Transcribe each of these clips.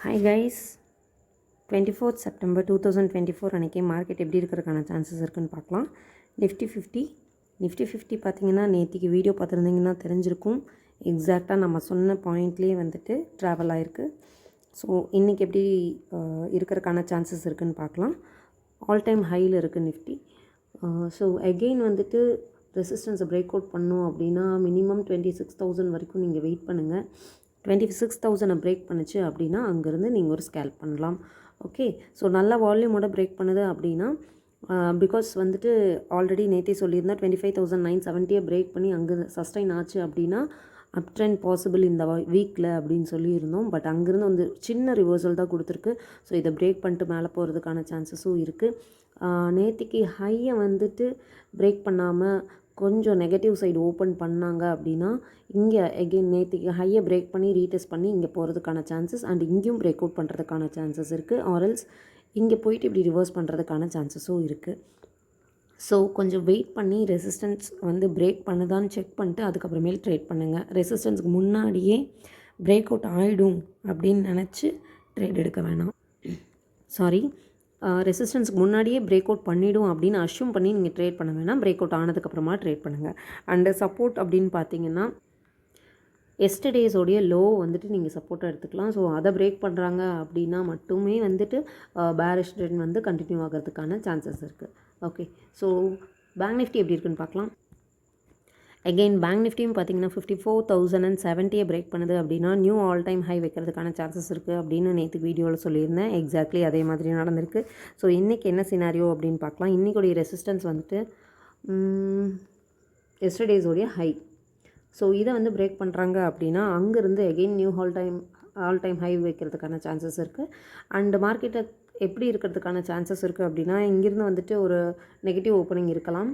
Hi guys, 24th September 2024 அன்றைக்கி market எப்படி இருக்கிறதுக்கான சான்சஸ் இருக்குதுன்னு பார்க்கலாம். நிஃப்டி 50 பார்த்திங்கன்னா நேற்றுக்கு வீடியோ பார்த்துருந்தீங்கன்னா தெரிஞ்சிருக்கும். எக்ஸாக்டாக நம்ம சொன்ன பாயிண்ட்லேயே வந்துட்டு ட்ராவல் ஆகிருக்கு. ஸோ இன்றைக்கி எப்படி இருக்கிறதுக்கான சான்சஸ் இருக்குதுன்னு பார்க்கலாம். ஆல் டைம் ஹையில் இருக்குது நிஃப்டி. ஸோ அகெயின் வந்துட்டு ரெசிஸ்டன்ஸை பிரேக் அவுட் பண்ணோம் அப்படின்னா மினிமம் 26,000 வரைக்கும் நீங்கள் வெயிட் பண்ணுங்கள். 26,000 பிரேக் பண்ணுச்சு அப்படின்னா அங்கேருந்து நீங்கள் ஒரு ஸ்கேல்ப் பண்ணலாம். ஓகே, ஸோ நல்ல வால்யூமோட பிரேக் பண்ணுது அப்படின்னா பிகாஸ் வந்துட்டு ஆல்ரெடி நேற்றே சொல்லியிருந்தேன் 25,970 பிரேக் பண்ணி அங்கே சஸ்டைன் ஆச்சு அப்படின்னா அப் ட்ரெண்ட் பாசிபிள் இந்த வீக்கில் அப்படின்னு சொல்லியிருந்தோம். பட் அங்கேருந்து வந்து சின்ன ரிவர்சல் தான் கொடுத்துருக்கு. ஸோ இதை பிரேக் பண்ணிட்டு மேலே போகிறதுக்கான சான்சஸும் இருக்குது. நேற்றுக்கு ஹையை வந்துட்டு பிரேக் பண்ணாமல் கொஞ்சம் நெகட்டிவ் சைடு ஓப்பன் பண்ணாங்க அப்படின்னா இங்கே எகெயின் நேற்றுக்கு ஹையை பிரேக் பண்ணி ரீடெஸ்ட் பண்ணி இங்கே போகிறதுக்கான சான்சஸ் அண்ட் இங்கேயும் பிரேக் அவுட் பண்ணுறதுக்கான சான்சஸ் இருக்குது. ஆர்எல்ஸ் இங்கே போயிட்டு இப்படி ரிவர்ஸ் பண்ணுறதுக்கான சான்சஸும் இருக்குது. ஸோ கொஞ்சம் வெயிட் பண்ணி ரெசிஸ்டன்ஸ் வந்து பிரேக் பண்ணுதான்னு செக் பண்ணிட்டு அதுக்கப்புறமேல் ட்ரேட் பண்ணுங்கள். ரெசிஸ்டன்ஸுக்கு முன்னாடியே பிரேக் அவுட் ஆகிடும் அப்படின்னு நினச்சி ட்ரேட் எடுக்க வேணாம். ரெசிஸ்டன்ஸுக்கு முன்னாடியே பிரேக் அவுட் பண்ணிவிடும் அப்படின்னு அஷ்யூம் பண்ணி நீங்கள் ட்ரேட் பண்ண வேணாம். பிரேக் அவுட் ஆனதுக்கப்புறமா ட்ரேட் பண்ணுங்கள். அண்டு சப்போர்ட் அப்படின்னு பார்த்தீங்கன்னா எஸ்டர்டேஸோடைய லோ வந்துட்டு நீங்கள் சப்போர்ட்டாக எடுத்துக்கலாம். ஸோ அதை பிரேக் பண்ணுறாங்க அப்படின்னா மட்டுமே வந்துட்டு பேரிஷ் ட்ரெண்ட் வந்து கண்டினியூ ஆகிறதுக்கான சான்சஸ் இருக்குது. ஓகே, ஸோ பேங்க் நிஃப்டி எப்படி இருக்குன்னு பார்க்கலாம். அகெயின் பேங்க் நிஃப்டியும் பார்த்தீங்கன்னா 54,070 பிரேக் பண்ணுது அப்படின்னா நியூ ஆல் டைம் ஹை வைக்கிறதுக்கான சான்சஸ் இருக்குது அப்படின்னு நேற்று வீடியோவில் சொல்லியிருந்தேன். எக்ஸாக்ட்லி அதே மாதிரி நடந்திருக்கு. ஸோ இன்றைக்கி என்ன சினாரியோ அப்படின்னு பார்க்கலாம். இன்றைக்குடைய ரெசிஸ்டன்ஸ் வந்துட்டு எஸ்டர்டேஸோடைய ஹை. ஸோ இதை வந்து பிரேக் பண்ணுறாங்க அப்படின்னா அங்கேருந்து again new all time high வைக்கிறதுக்கான சான்சஸ் இருக்குது. அண்டு மார்க்கெட்டை எப்படி இருக்கிறதுக்கான சான்சஸ் இருக்குது அப்படின்னா இங்கேருந்து வந்துட்டு ஒரு நெகட்டிவ் ஓப்பனிங் இருக்கலாம்.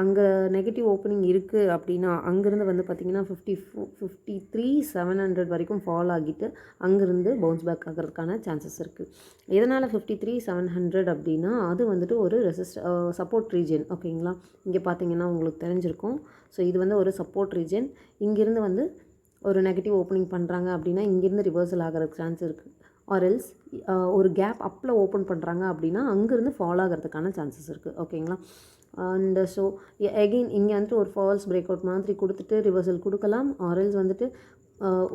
அங்கே நெகட்டிவ் ஓப்பனிங் இருக்குது அப்படின்னா அங்கேருந்து வந்து பார்த்திங்கன்னா 53,700 வரைக்கும் ஃபால் ஆகிட்டு அங்கேருந்து பவுன்ஸ் பேக் ஆகிறதுக்கான சான்சஸ் இருக்குது. எதனால் 53,700 அப்படின்னா அது வந்துட்டு ஒரு சப்போர்ட் ரீஜன். ஓகேங்களா, இங்கே பார்த்தீங்கன்னா உங்களுக்கு தெரிஞ்சிருக்கும். ஸோ இது வந்து ஒரு சப்போர்ட் ரீஜன். இங்கேருந்து வந்து ஒரு நெகட்டிவ் ஓப்பனிங் பண்ணுறாங்க அப்படின்னா இங்கேருந்து ரிவர்சல் ஆகிறதுக்கு சான்ஸ் இருக்குது. ஆர்எல்ஸ் ஒரு கேப் அப்பில் ஓப்பன் பண்ணுறாங்க அப்படின்னா அங்கேருந்து ஃபால் ஆகிறதுக்கான சான்சஸ் இருக்குது. ஓகேங்களா, அண்ட் ஸோ எகெயின் இங்கே வந்துட்டு ஒரு ஃபால்ஸ் பிரேக் அவுட் மாதிரி கொடுத்துட்டு ரிவர்சல் கொடுக்கலாம். ஆர்எல்ஸ் வந்துட்டு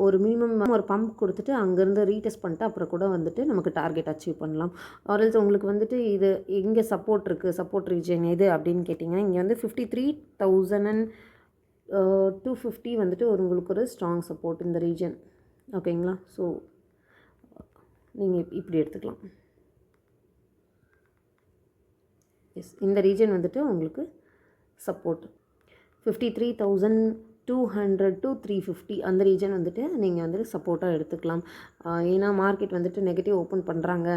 ஒரு மினிமம் ஒரு பம்ப் கொடுத்துட்டு அங்கேருந்து ரீடெஸ்ட் பண்ணிட்டு அப்புறம் கூட வந்துட்டு நமக்கு டார்கெட் அச்சீவ் பண்ணலாம். ஆர்எல்ஸ் உங்களுக்கு வந்துட்டு இது எங்கே சப்போர்ட் இருக்குது, சப்போர்ட் ரீஜன் எது அப்படின்னு கேட்டிங்கன்னா இங்கே வந்து 53,250 வந்துட்டு உங்களுக்கு ஒரு ஸ்ட்ராங் சப்போர்ட் இந்த ரீஜன். ஓகேங்களா, ஸோ நீங்கள் இப்படி எடுத்துக்கலாம். எஸ், இந்த ரீஜன் வந்துட்டு உங்களுக்கு சப்போர்ட் 53,200 to 350 அந்த ரீஜன் வந்துட்டு நீங்கள் வந்துட்டு சப்போர்ட்டாக எடுத்துக்கலாம். ஏன்னா மார்க்கெட் வந்துட்டு நெகட்டிவ் ஓப்பன் பண்ணுறாங்க,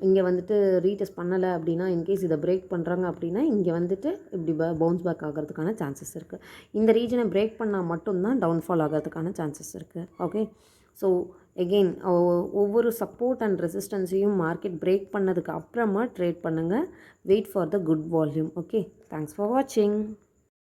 இங்கே வந்துட்டு ரீடெஸ்ட் பண்ணலை அப்படின்னா இன்கேஸ் இதை பிரேக் பண்ணுறாங்க அப்படின்னா இங்கே வந்துட்டு இப்படி பவுன்ஸ் பேக் ஆகிறதுக்கான சான்சஸ் இருக்குது. இந்த ரீஜனை பிரேக் பண்ணால் மட்டும்தான் டவுன்ஃபால் ஆகிறதுக்கான சான்சஸ் இருக்குது. ஓகே, ஸோ எகெயின் ஒவ்வொரு சப்போர்ட் அண்ட் ரெசிஸ்டன்ஸையும் மார்க்கெட் பிரேக் பண்ணதுக்கு அப்புறமா ட்ரேட் பண்ணுங்கள். Wait for the good volume. Okay, thanks for வாட்சிங்.